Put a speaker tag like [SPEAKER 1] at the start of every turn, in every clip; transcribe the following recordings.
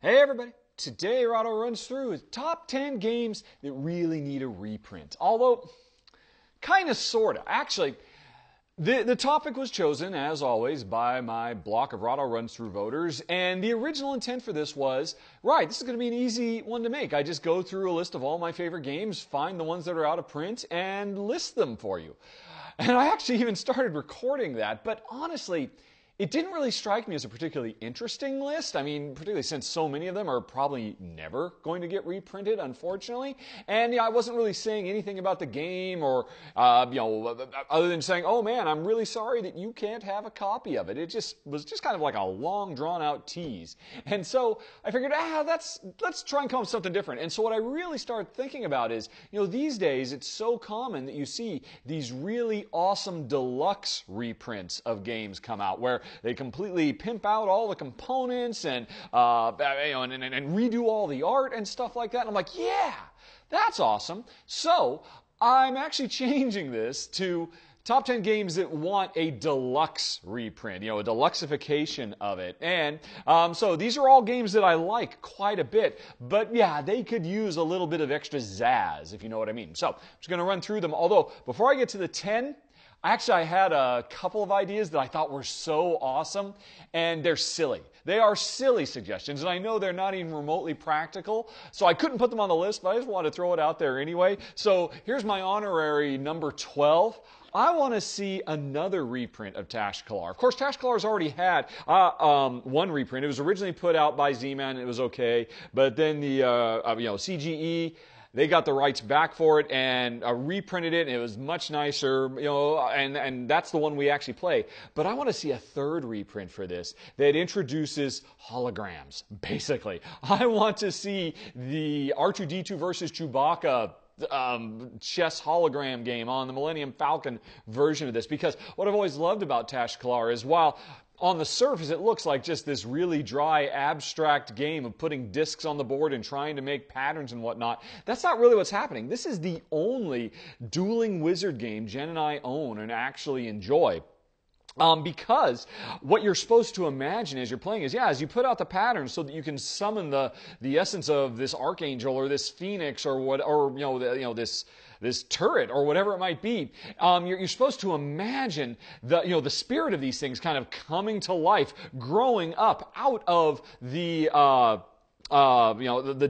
[SPEAKER 1] Hey everybody! Today Rahdo runs through top 10 games that really need a reprint. Although, kind of, sort of. Actually, the topic was chosen, as always, by my block of Rahdo Runs Through voters, and the original intent for this was, right, this is going to be an easy one to make. I just go through a list of all my favorite games, find the ones that are out of print, and list them for you. And I actually even started recording that, but honestly, it didn't really strike me as a particularly interesting list. I mean, particularly since so many of them are probably never going to get reprinted, unfortunately. And I wasn't really saying anything about the game or, other than saying, oh man, I'm really sorry that you can't have a copy of it. It just was just kind of like a long, drawn-out tease. And so I figured, let's try and come up with something different. And so what I really started thinking about is, these days it's so common that you see these really awesome deluxe reprints of games come out where they completely pimp out all the components and redo all the art and stuff like that. And I'm like, yeah, that's awesome. So I'm actually changing this to top 10 games that want a deluxe reprint, a deluxeification of it. And so these are all games that I like quite a bit. But yeah, they could use a little bit of extra zazz, if you know what I mean. So I'm just going to run through them. Although, before I get to the 10, I had a couple of ideas that I thought were so awesome, and they're silly. They are silly suggestions, and I know they're not even remotely practical, so I couldn't put them on the list, but I just wanted to throw it out there anyway. So here's my honorary number 12. I want to see another reprint of Tashkalar. Of course, Tashkalar's already had one reprint. It was originally put out by Z-Man, and it was okay, but then the CGE, they got the rights back for it and reprinted it, and it was much nicer, and that's the one we actually play. But I want to see a third reprint for this that introduces holograms, basically. I want to see the R2-D2 versus Chewbacca chess hologram game on the Millennium Falcon version of this, because what I've always loved about Tashkalar is while on the surface, it looks like just this really dry, abstract game of putting discs on the board and trying to make patterns and whatnot. That's not really what's happening. This is the only dueling wizard game Jen and I own and actually enjoy. Because what you're supposed to imagine as you're playing is, as you put out the patterns so that you can summon the essence of this archangel or this phoenix or this turret or whatever it might be. You're supposed to imagine the spirit of these things kind of coming to life, growing up out of the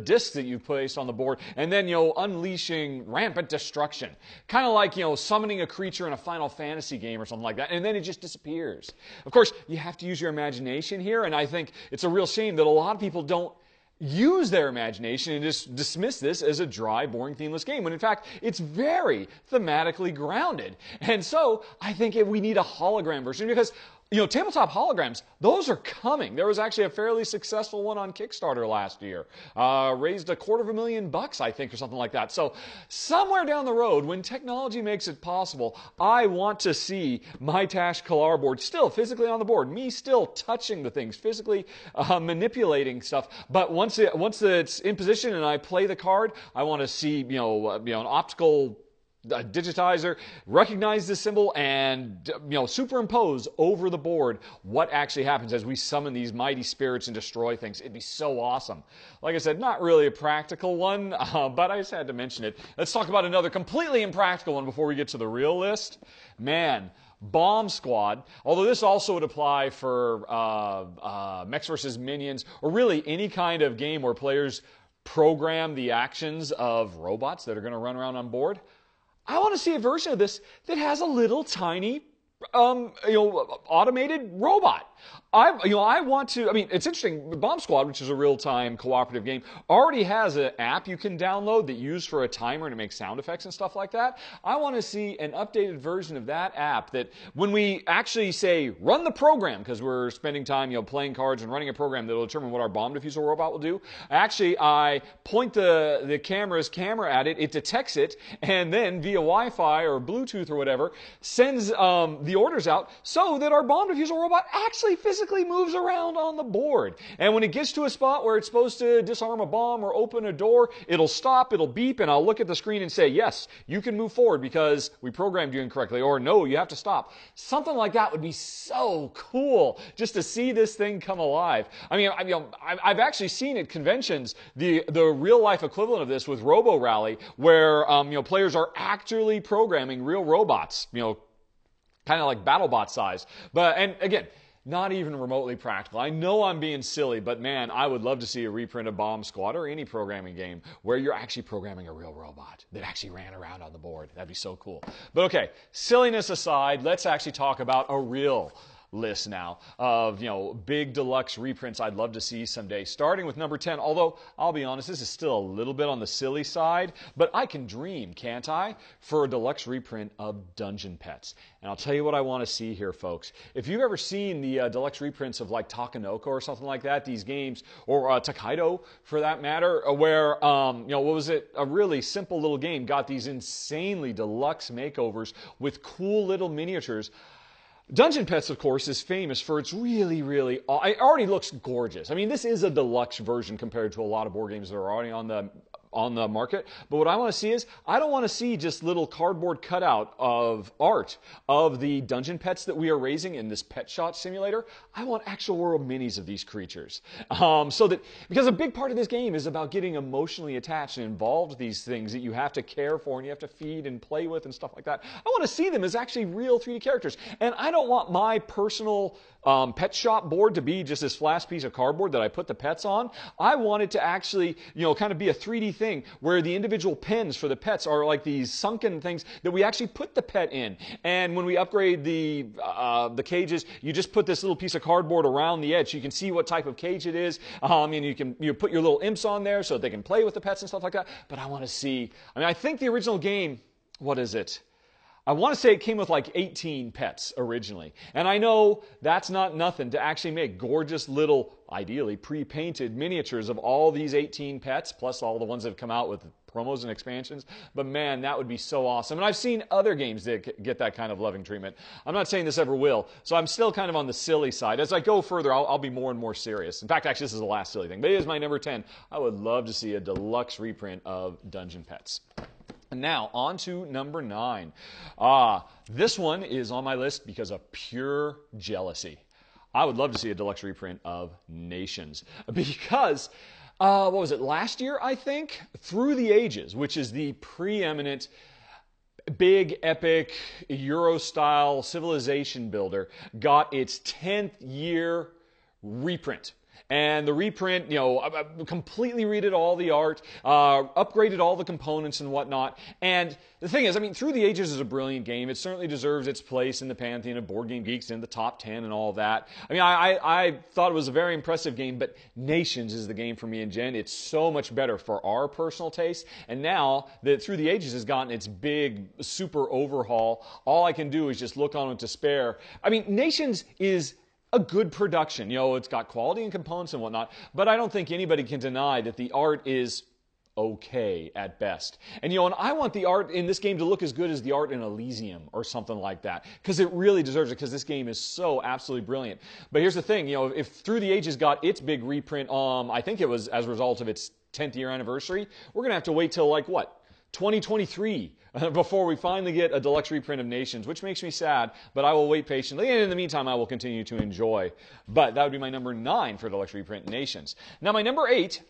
[SPEAKER 1] discs that you've placed on the board, and then, unleashing rampant destruction. Kind of like, summoning a creature in a Final Fantasy game or something like that, and then it just disappears. Of course, you have to use your imagination here, and I think it's a real shame that a lot of people don't use their imagination and just dismiss this as a dry, boring, themeless game, when in fact, it's very thematically grounded. And so, I think we need a hologram version, because tabletop holograms, those are coming. There was actually a fairly successful one on Kickstarter last year. Raised $250,000, I think, or something like that. So somewhere down the road, when technology makes it possible, I want to see my Tashkalar board still physically on the board, me still touching the things, physically manipulating stuff. But once it's in position and I play the card, I want to see an optical digitizer, recognize the symbol, and superimpose over the board what actually happens as we summon these mighty spirits and destroy things. It'd be so awesome. Like I said, not really a practical one, but I just had to mention it. Let's talk about another completely impractical one before we get to the real list. Man, Bomb Squad, although this also would apply for Mechs vs. Minions, or really any kind of game where players program the actions of robots that are going to run around on board. I want to see a version of this that has a little tiny, automated robot. It's interesting, Bomb Squad, which is a real-time cooperative game, already has an app you can download that you use for a timer to make sound effects and stuff like that. I want to see an updated version of that app that when we actually say, run the program, because we're spending time, playing cards and running a program that will determine what our bomb diffusal robot will do. Actually, I point the camera at it, it detects it, and then via Wi-Fi or Bluetooth or whatever, sends the the orders out so that our bomb defusal robot actually physically moves around on the board. And when it gets to a spot where it's supposed to disarm a bomb or open a door, it'll stop, it'll beep, and I'll look at the screen and say, yes, you can move forward because we programmed you incorrectly, or no, you have to stop. Something like that would be so cool just to see this thing come alive. I mean, I've actually seen at conventions the real life equivalent of this with Robo Rally, where players are actually programming real robots, kind of like BattleBot size. And again, not even remotely practical. I know I'm being silly, but man, I would love to see a reprint of Bomb Squad or any programming game where you're actually programming a real robot that actually ran around on the board. That'd be so cool. But okay, silliness aside, let's actually talk about a real list now of big deluxe reprints I'd love to see someday, starting with number 10. Although I'll be honest, this is still a little bit on the silly side, but I can dream, can't I, for a deluxe reprint of Dungeon Pets. And I'll tell you what I want to see here, folks. If you've ever seen the deluxe reprints of like Takenoko or something like that, these games, or Takedo for that matter, where what was it, a really simple little game got these insanely deluxe makeovers with cool little miniatures. Dungeon Pets, of course, is famous for its really, it already looks gorgeous. I mean, this is a deluxe version compared to a lot of board games that are already on the market. But what I want to see is, I don't want to see just little cardboard cutout of art of the Dungeon Pets that we are raising in this Pet Shot Simulator. I want actual world minis of these creatures. Because a big part of this game is about getting emotionally attached and involved with these things that you have to care for and you have to feed and play with and stuff like that. I want to see them as actually real 3D characters. And I don't want my personal pet shop board to be just this flat piece of cardboard that I put the pets on. I want it to actually, kind of be a 3D thing where the individual pens for the pets are like these sunken things that we actually put the pet in. And when we upgrade the cages, you just put this little piece of cardboard around the edge so you can see what type of cage it is. And you put your little imps on there so that they can play with the pets and stuff like that. But I want to see, I think the original game, what is it? I want to say it came with like 18 pets originally. And I know that's not nothing to actually make gorgeous little, ideally pre-painted miniatures of all these 18 pets, plus all the ones that have come out with promos and expansions. But man, that would be so awesome. And I've seen other games that get that kind of loving treatment. I'm not saying this ever will, so I'm still kind of on the silly side. As I go further, I'll be more and more serious. In fact, actually, this is the last silly thing. But it is my number 10. I would love to see a deluxe reprint of Dungeon Pets. And now, on to number 9. This one is on my list because of pure jealousy. I would love to see a deluxe reprint of Nations. Because, what was it, last year, I think? Through the Ages, which is the preeminent big, epic, Euro-style civilization builder, got its 10th year reprint. And the reprint, completely redid all the art, upgraded all the components and whatnot. And the thing is, Through the Ages is a brilliant game. It certainly deserves its place in the pantheon of board game geeks, in the top 10 and all that. I thought it was a very impressive game, but Nations is the game for me and Jen. It's so much better for our personal taste. And now that Through the Ages has gotten its big, super overhaul, all I can do is just look on with despair. Nations is a good production. It's got quality and components and whatnot, but I don't think anybody can deny that the art is okay at best. And I want the art in this game to look as good as the art in Elysium or something like that, because it really deserves it, because this game is so absolutely brilliant. But here's the thing, if Through the Ages got its big reprint, I think it was as a result of its 10th year anniversary, we're going to have to wait till 2023 before we finally get a deluxe reprint of Nations, which makes me sad, but I will wait patiently, and in the meantime, I will continue to enjoy. But that would be my number 9 for deluxe reprint Nations. Now, my number 8,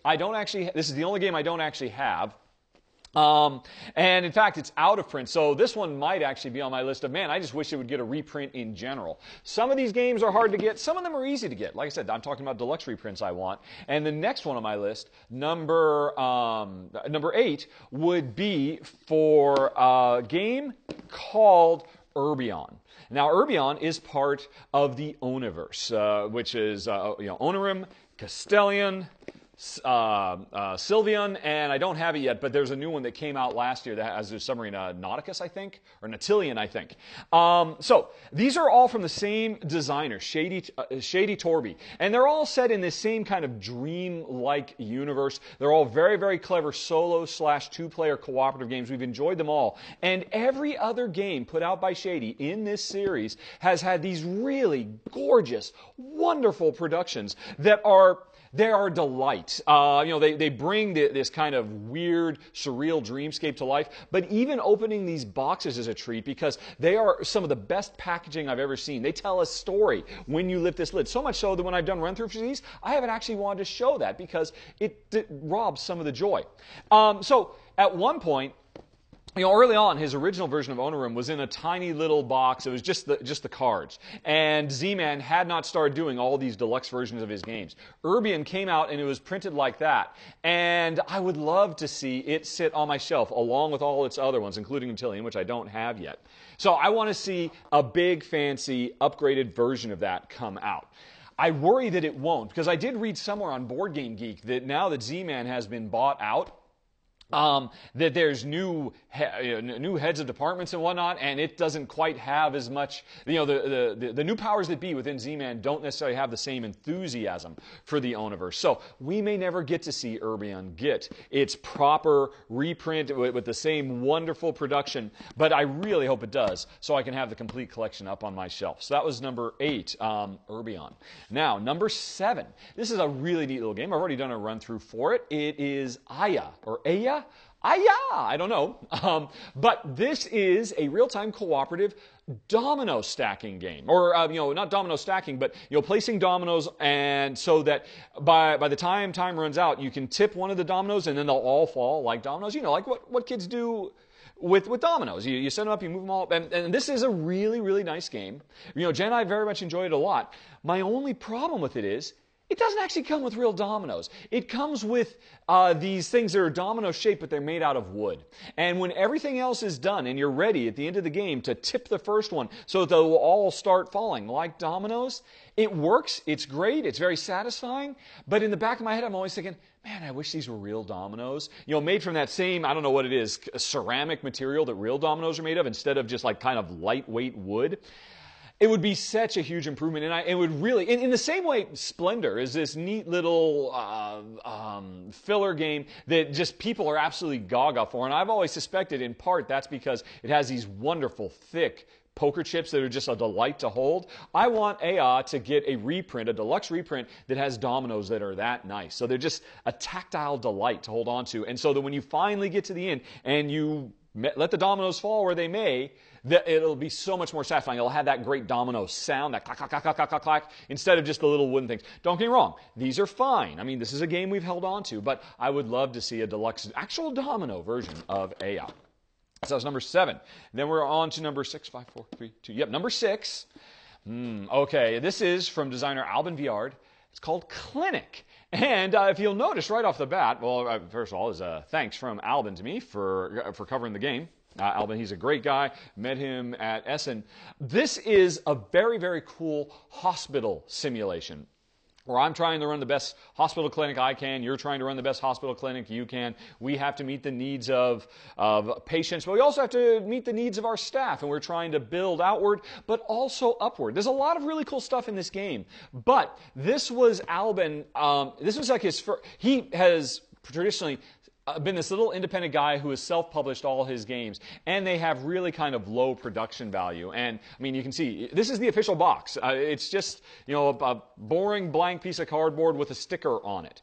[SPEAKER 1] this is the only game I don't actually have. And in fact, it's out of print, so this one might actually be on my list of, man, I just wish it would get a reprint in general. Some of these games are hard to get, some of them are easy to get. Like I said, I'm talking about deluxe reprints I want. And the next one on my list, number 8, would be for a game called Urbion. Now, Urbion is part of the Oniverse, which is Onorim, Castellion, Sylvian, and I don't have it yet, but there's a new one that came out last year that has a submarine, Nauticus, I think, or Nautilian, I think. So these are all from the same designer, Shady Torby, and they're all set in this same kind of dream-like universe. They're all very, very clever solo/two-player cooperative games. We've enjoyed them all, and every other game put out by Shady in this series has had these really gorgeous, wonderful productions that are... They are a delight. They bring this kind of weird, surreal dreamscape to life. But even opening these boxes is a treat because they are some of the best packaging I've ever seen. They tell a story when you lift this lid. So much so that when I've done run-throughs for these, I haven't actually wanted to show that because it robs some of the joy. So at one point, early on, his original version of Onirim was in a tiny little box. It was just the cards. And Z-Man had not started doing all these deluxe versions of his games. Urbion came out and it was printed like that. And I would love to see it sit on my shelf along with all its other ones, including Nautilian, which I don't have yet. So I want to see a big, fancy, upgraded version of that come out. I worry that it won't, because I did read somewhere on Board Game Geek that now that Z-Man has been bought out, that there's new heads of departments and whatnot, and it doesn't quite have as much, the new powers that be within Z-Man don't necessarily have the same enthusiasm for the Oniverse. So we may never get to see Urbion get its proper reprint with the same wonderful production, but I really hope it does, so I can have the complete collection up on my shelf. So that was number 8, Urbion. Now, number 7. This is a really neat little game. I've already done a run-through for it. It is Aya, or Aya? I don't know. But this is a real-time cooperative domino stacking game. Or, not domino stacking, but, placing dominoes, and so that by the time runs out, you can tip one of the dominoes and then they'll all fall like dominoes. Like what kids do with dominoes. You set them up, you move them all up, and this is a really, really nice game. Jen and I very much enjoyed it a lot. My only problem with it is, it doesn't actually come with real dominoes. It comes with these things that are domino-shaped, but they're made out of wood. And when everything else is done and you're ready at the end of the game to tip the first one so that they'll all start falling like dominoes, it works, it's great, it's very satisfying, but in the back of my head I'm always thinking, man, I wish these were real dominoes. made from that same, I don't know what it is, ceramic material that real dominoes are made of instead of just like kind of lightweight wood. It would be such a huge improvement, and it would really, in the same way Splendor is this neat little filler game that just people are absolutely gaga for, and I've always suspected in part that's because it has these wonderful, thick poker chips that are just a delight to hold. I want Aya to get a reprint, a deluxe reprint that has dominoes that are that nice. So they're just a tactile delight to hold on to, and so that when you finally get to the end and you let the dominoes fall where they may, it'll be so much more satisfying. It'll have that great domino sound, that clack, clack, clack, clack, clack, clack, clack, instead of just the little wooden things. Don't get me wrong. These are fine. I mean, this is a game we've held on to, but I would love to see a deluxe, actual domino version of Aya. So that's number 7. Then we're on to number 6, 5, 4, 3, 2. Yep, number 6. Okay, this is from designer Albin Viard. It's called Clinic. And if you'll notice right off the bat, well, first of all, is thanks from Albin to me for covering the game. Albin, he's a great guy. Met him at Essen. This is a very, very cool hospital simulation, where I'm trying to run the best hospital clinic I can. You're trying to run the best hospital clinic you can. We have to meet the needs of patients, but we also have to meet the needs of our staff, and we're trying to build outward, but also upward. There's a lot of really cool stuff in this game, but this was Albin, this was like his first, he has traditionally been this little independent guy who has self-published all his games, and they have really kind of low production value. And I mean, you can see this is the official box. It's just a boring blank piece of cardboard with a sticker on it.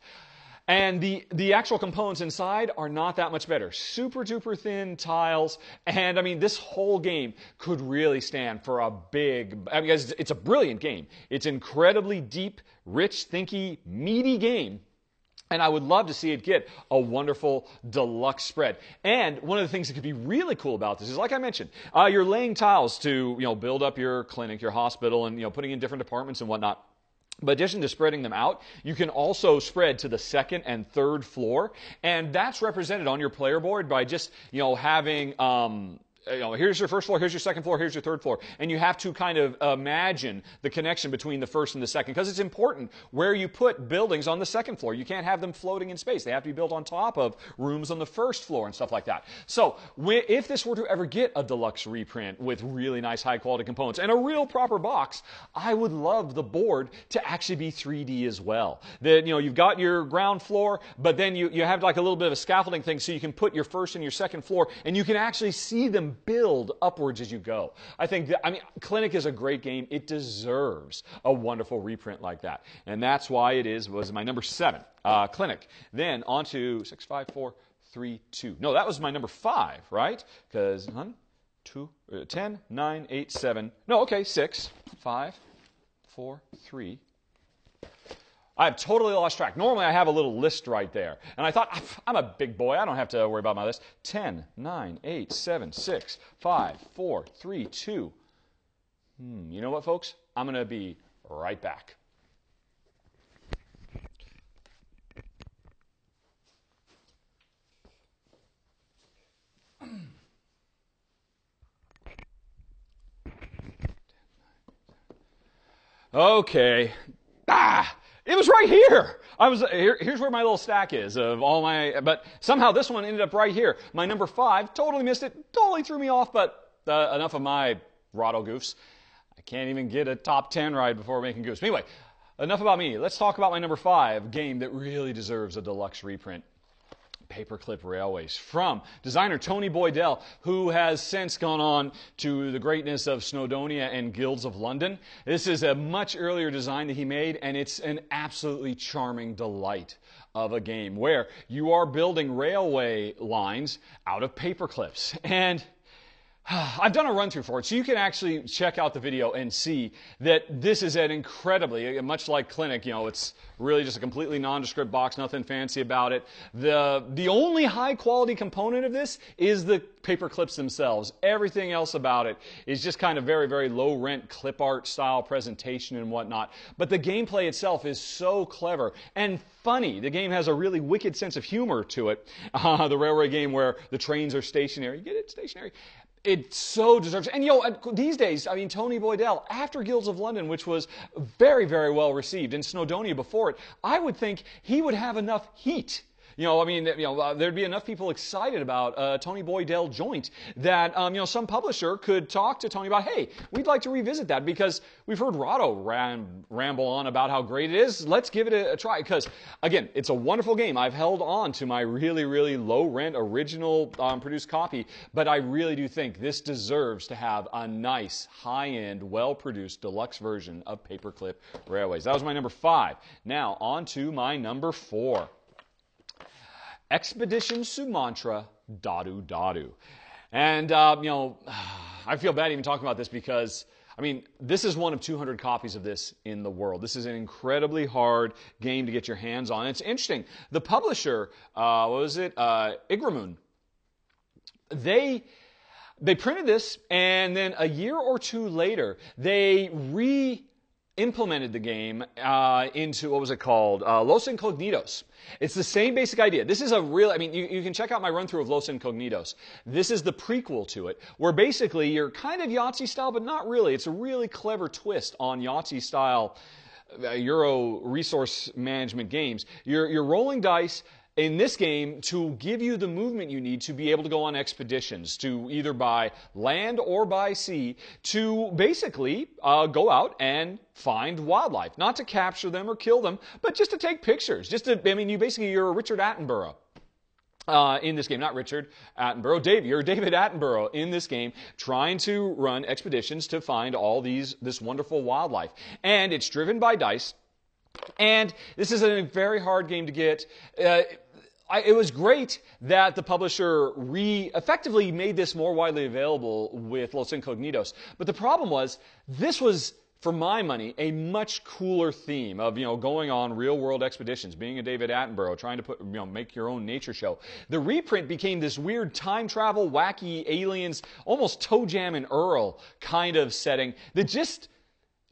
[SPEAKER 1] And the actual components inside are not that much better. Super duper thin tiles, and I mean, this whole game could really stand for a big, because it's a brilliant game. It's incredibly deep, rich, thinky, meaty game. And I would love to see it get a wonderful deluxe spread. And one of the things that could be really cool about this is, like I mentioned, you're laying tiles to build up your clinic, your hospital, and putting in different departments and whatnot. But in addition to spreading them out, you can also spread to the second and third floor, and that's represented on your player board by just having here's your first floor, here's your second floor, here's your third floor. And you have to kind of imagine the connection between the first and the second, because it's important where you put buildings on the second floor. You can't have them floating in space. They have to be built on top of rooms on the first floor and stuff like that. So if this were to ever get a deluxe reprint with really nice high quality components and a real proper box, I would love the board to actually be 3D as well. That, you've got your ground floor, but then you have like a little bit of a scaffolding thing so you can put your first and your second floor, and you can actually see them build upwards as you go. I think that, Clinic is a great game. It deserves a wonderful reprint like that. And that's why was my number 7, Clinic. Then on to 6, 5, 4, 3, 2. No, that was my number 5, right? Because 1, 2, 10, 9, 8, 7. No, okay, 6, 5, 4, 3. I've totally lost track. Normally I have a little list right there. And I thought, I'm a big boy. I don't have to worry about my list. 10, 9, 8, 7, 6, 5, 4, 3, 2. You know what, folks? I'm going to be right back. Okay. It was right here. Here's where my little stack is of all but somehow this one ended up right here. My number 5, totally missed it, totally threw me off, but enough of my Rahdo goofs. I can't even get a top 10 right before making goofs. Anyway, enough about me. Let's talk about my number 5 game that really deserves a deluxe reprint. Paperclip Railways, from designer Tony Boydell, who has since gone on to the greatness of Snowdonia and Guilds of London. This is a much earlier design that he made, and it's an absolutely charming delight of a game where you are building railway lines out of paper clips. And I've done a run-through for it, so you can actually check out the video and see that this is an incredibly, much like Clinic, it's really just a completely nondescript box, nothing fancy about it. The only high-quality component of this is the paper clips themselves. Everything else about it is just kind of very, very low-rent clip art style presentation and whatnot. But the gameplay itself is so clever and funny. The game has a really wicked sense of humor to it. The railway game where the trains are stationary. You get it? Stationary. It so deserves, and these days, Tony Boydell, after Guilds of London, which was very, very well received, and Snowdonia before it, I would think he would have enough heat. There'd be enough people excited about Tony Boydell joint that, some publisher could talk to Tony about, hey, we'd like to revisit that because we've heard Rahdo ramble on about how great it is. Let's give it a try because, again, it's a wonderful game. I've held on to my really, really low-rent original produced copy, but I really do think this deserves to have a nice, high-end, well-produced deluxe version of Paperclip Railways. That was my number 5. Now, on to my number 4. Expedition Sumatra Dadu Dadu. And, I feel bad even talking about this because, this is one of 200 copies of this in the world. This is an incredibly hard game to get your hands on. It's interesting. The publisher, Igramoon, they printed this, and then a year or two later, they implemented the game into, what was it called? Los Incognitos. It's the same basic idea. This is a real, you can check out my run-through of Los Incognitos. This is the prequel to it, where basically you're kind of Yahtzee style, but not really. It's a really clever twist on Yahtzee style Euro resource management games. You're rolling dice in this game to give you the movement you need to be able to go on expeditions, to either by land or by sea, to basically go out and find wildlife. Not to capture them or kill them, but just to take pictures. You're a Richard Attenborough. In this game, not Richard Attenborough, you're David Attenborough in this game, trying to run expeditions to find all this wonderful wildlife. And it's driven by dice. And this is a very hard game to get. It was great that the publisher effectively made this more widely available with Los Incognitos. But the problem was, this was, for my money, a much cooler theme of, going on real-world expeditions, being a David Attenborough, trying to make your own nature show. The reprint became this weird time travel, wacky aliens, almost Toe Jam and Earl kind of setting that just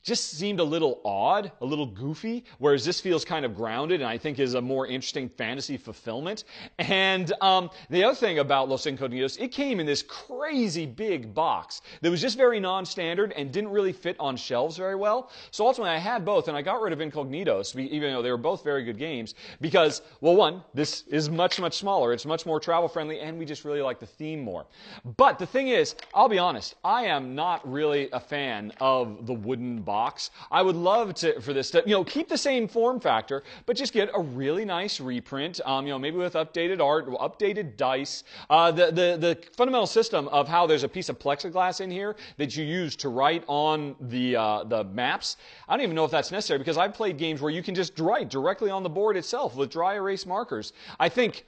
[SPEAKER 1] just seemed a little odd, a little goofy, whereas this feels kind of grounded and I think is a more interesting fantasy fulfillment. And the other thing about Los Incognitos, it came in this crazy big box that was just very non-standard and didn't really fit on shelves very well. So ultimately I had both, and I got rid of Incognitos, even though they were both very good games, because, well, one, this is much, much smaller. It's much more travel-friendly, and we just really like the theme more. But the thing is, I'll be honest, I am not really a fan of the wooden box. I would love for this to, keep the same form factor, but just get a really nice reprint, maybe with updated art, updated dice. The fundamental system of how there's a piece of plexiglass in here that you use to write on the maps, I don't even know if that's necessary, because I've played games where you can just write directly on the board itself with dry erase markers. I think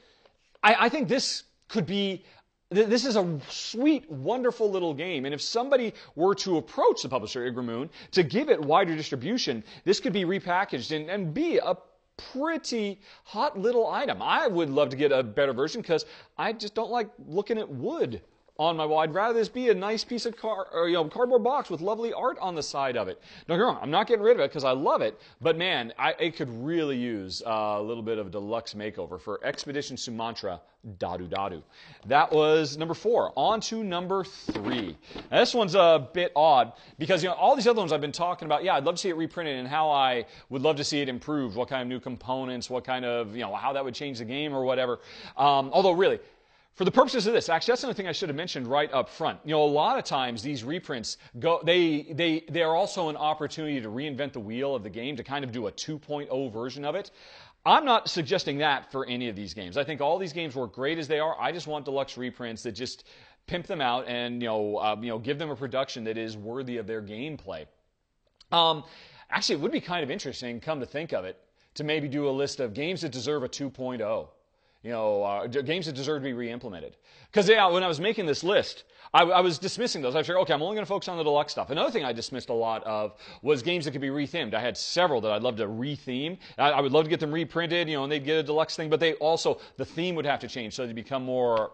[SPEAKER 1] this could be. This is a sweet, wonderful little game, and if somebody were to approach the publisher, Igramoon, to give it wider distribution, this could be repackaged and be a pretty hot little item. I would love to get a better version because I just don't like looking at wood on my wall. I'd rather this be a nice piece of cardboard box with lovely art on the side of it. Don't get me wrong, I'm not getting rid of it because I love it, but man, it could really use a little bit of a deluxe makeover for Expedition Sumatra Dadu Dadu. That was number 4. On to number 3. Now, this one's a bit odd because all these other ones I've been talking about, yeah, I'd love to see it reprinted and how I would love to see it improved, what kind of new components, what kind of, how that would change the game or whatever. Although really, for the purposes of this, actually, that's another thing I should have mentioned right up front. A lot of times these reprints they are also an opportunity to reinvent the wheel of the game, to kind of do a 2.0 version of it. I'm not suggesting that for any of these games. I think all these games work great as they are. I just want deluxe reprints that just pimp them out and give them a production that is worthy of their gameplay. Actually, it would be kind of interesting, come to think of it, to maybe do a list of games that deserve a 2.0. Games that deserve to be re-implemented. Because, when I was making this list, I was dismissing those. I figured, okay, I'm only going to focus on the deluxe stuff. Another thing I dismissed a lot of was games that could be rethemed. I had several that I'd love to retheme. I would love to get them reprinted, and they'd get a deluxe thing, but the theme would have to change so they'd become more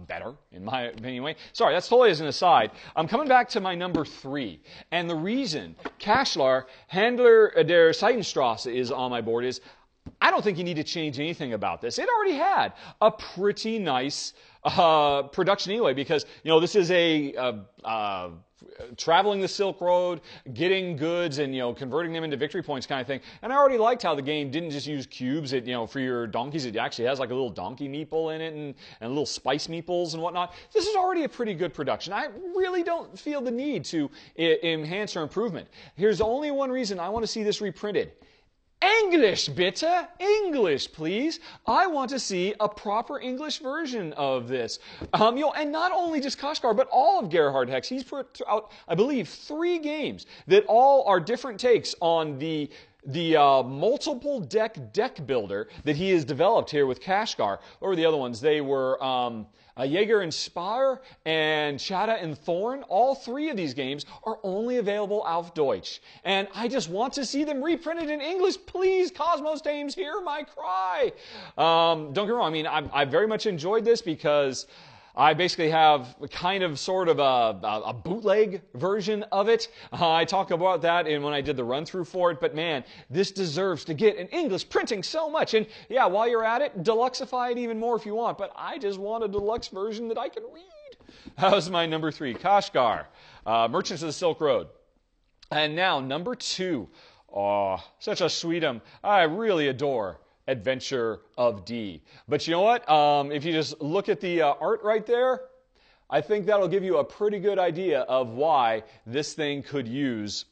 [SPEAKER 1] better, in my opinion. Anyway. Sorry, that's totally as an aside. I'm coming back to my number 3. And the reason Cashlar, Handler der Seitenstrasse, is on my board is I don't think you need to change anything about this. It already had a pretty nice production anyway, because this is traveling the Silk Road, getting goods, and converting them into victory points kind of thing. And I already liked how the game didn't just use cubes. For your donkeys, it actually has like a little donkey meeple in it and little spice meeples and whatnot. This is already a pretty good production. I really don't feel the need to enhance or improvement. Here's only one reason I want to see this reprinted. English, bitte! English, please! I want to see a proper English version of this. And not only just Kashgar, but all of Gerhard Hex. He's put out, I believe, 3 games that all are different takes on the multiple deck builder that he has developed here with Kashgar. What were the other ones? They were Jaeger and Speyer and Chata and Thorn. All 3 of these games are only available auf Deutsch. And I just want to see them reprinted in English. Please, Cosmos Dames, hear my cry. Don't get me wrong. I very much enjoyed this because I basically have kind of sort of a bootleg version of it. I talk about that when I did the run-through for it, but man, this deserves to get an English printing so much. And yeah, while you're at it, deluxify it even more if you want, but I just want a deluxe version that I can read. That was my number 3, Kashgar, Merchants of the Silk Road. And now, number 2. Oh, such a sweetum. I really adore Adventure of D. But you know what? If you just look at the art right there, I think that'll give you a pretty good idea of why this thing could use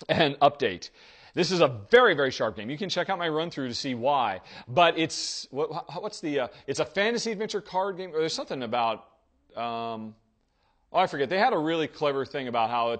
[SPEAKER 1] an update. This is a very, very sharp game. You can check out my run-through to see why. But it's it's a fantasy adventure card game. There's something about I forget. They had a really clever thing about how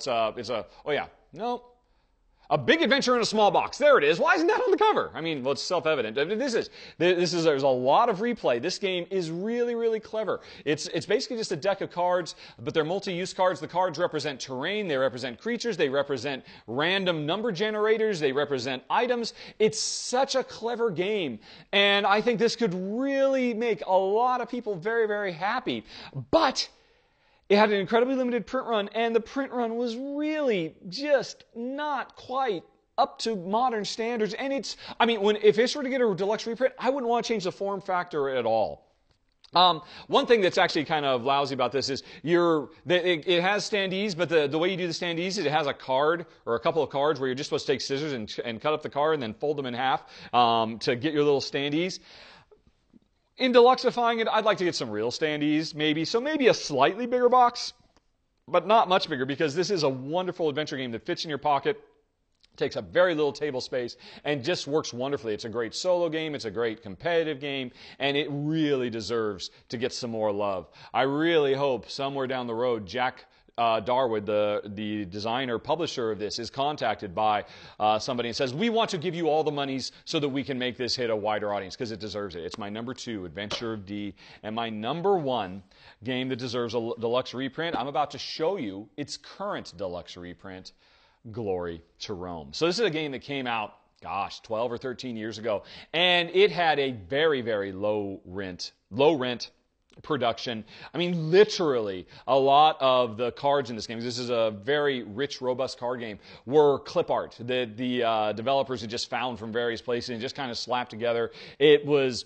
[SPEAKER 1] a big adventure in a small box. There it is. Why isn't that on the cover? Well, it's self-evident. There's a lot of replay. This game is really, really clever. It's basically just a deck of cards, but they're multi-use cards. The cards represent terrain. They represent creatures. They represent random number generators. They represent items. It's such a clever game, and I think this could really make a lot of people very, very happy. But it had an incredibly limited print run, and the print run was really just not quite up to modern standards. And if this were to get a deluxe reprint, I wouldn't want to change the form factor at all. One thing that's actually kind of lousy about this is it has standees, but the way you do the standees is it has a card or a couple of cards where you're just supposed to take scissors and cut up the card and then fold them in half to get your little standees. In deluxifying it, I'd like to get some real standees, maybe. So maybe a slightly bigger box, but not much bigger, because this is a wonderful adventure game that fits in your pocket, takes up very little table space, and just works wonderfully. It's a great solo game, it's a great competitive game, and it really deserves to get some more love. I really hope somewhere down the road, Jack Darwood, the designer, publisher of this, is contacted by somebody and says, we want to give you all the monies so that we can make this hit a wider audience, because it deserves it. It's my number 2, Adventure of D, and my number 1 game that deserves a deluxe reprint. I'm about to show you its current deluxe reprint, Glory to Rome. So this is a game that came out, 12 or 13 years ago, and it had a very, very low rent production. I mean, literally, a lot of the cards in this game, this is a very rich, robust card game, were clip art that the developers had just found from various places and just kind of slapped together. The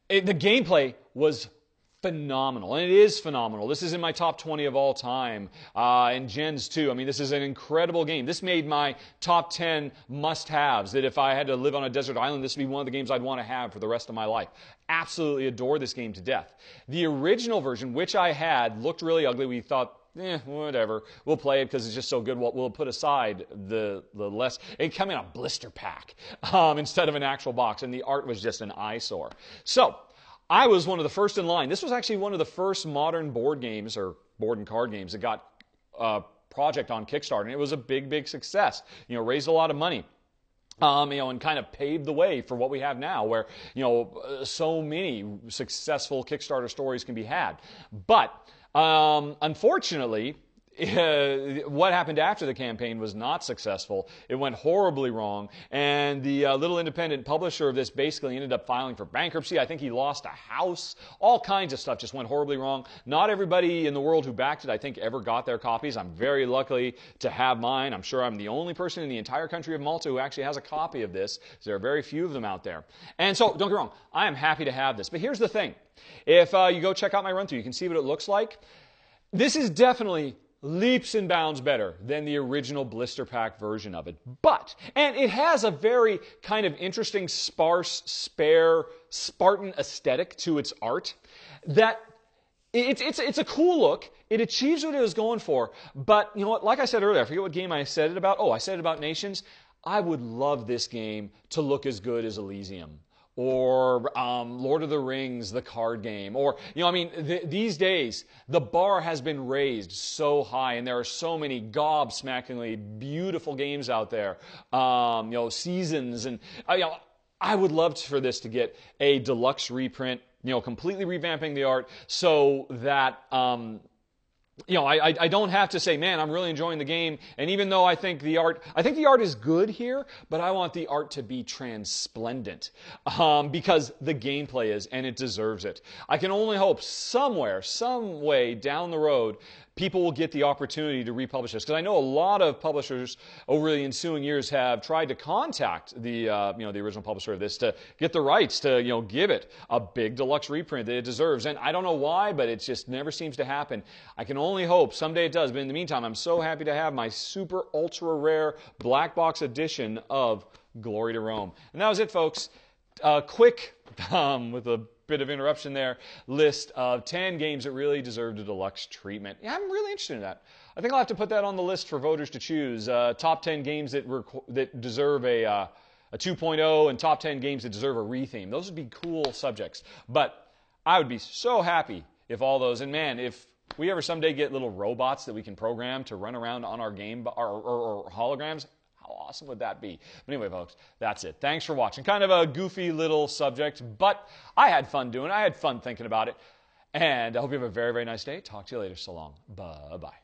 [SPEAKER 1] gameplay was phenomenal, and it is phenomenal. This is in my top 20 of all time, and Jen's too. I mean, this is an incredible game. This made my top 10 must-haves, that if I had to live on a desert island, this would be one of the games I'd want to have for the rest of my life. Absolutely adore this game to death. The original version, which I had, looked really ugly. We thought, whatever, we'll play it because it's just so good. We'll put aside the less. It came in a blister pack instead of an actual box, and the art was just an eyesore. So I was one of the first in line. This was actually one of the first modern board games, or board and card games, that got a project on Kickstarter, and it was a big, big success. Raised a lot of money. And kind of paved the way for what we have now, where, so many successful Kickstarter stories can be had. But, unfortunately, what happened after the campaign was not successful. It went horribly wrong, and the little independent publisher of this basically ended up filing for bankruptcy. I think he lost a house. All kinds of stuff just went horribly wrong. Not everybody in the world who backed it, I think, ever got their copies. I'm very lucky to have mine. I'm sure I'm the only person in the entire country of Malta who actually has a copy of this. There are very few of them out there. And so, don't get me wrong, I am happy to have this. But here's the thing. If you go check out my run-through, you can see what it looks like. This is definitely leaps and bounds better than the original blister pack version of it. And it has a very kind of interesting, sparse, spare, Spartan aesthetic to its art that it's a cool look. It achieves what it was going for. But you know what? Like I said earlier, I forget what game I said it about. Oh, I said it about Nations. I would love this game to look as good as Elysium, or Lord of the Rings, the card game, or, these days, the bar has been raised so high, and there are so many gobsmackingly beautiful games out there, Seasons, and, I would love for this to get a deluxe reprint, completely revamping the art so that, I don't have to say, man, I'm really enjoying the game. And even though I think the art is good here, but I want the art to be transplendent because the gameplay is, and it deserves it. I can only hope somewhere, some way down the road, people will get the opportunity to republish this, because I know a lot of publishers over the ensuing years have tried to contact the original publisher of this to get the rights to give it a big deluxe reprint that it deserves. And I don't know why, but it just never seems to happen. I can only hope someday it does. But in the meantime, I'm so happy to have my super ultra rare black box edition of Glory to Rome. And that was it, folks. Quick, with a bit of interruption there, list of 10 games that really deserved a deluxe treatment. Yeah, I'm really interested in that. I think I'll have to put that on the list for voters to choose. Top 10 games that deserve a 2.0 and top 10 games that deserve a retheme. Those would be cool subjects. But I would be so happy if all those, and man, if we ever someday get little robots that we can program to run around on our game, or holograms, how awesome would that be? But anyway, folks, that's it. Thanks for watching. Kind of a goofy little subject, but I had fun doing it. I had fun thinking about it. And I hope you have a very, very nice day. Talk to you later. So long. Bye-bye.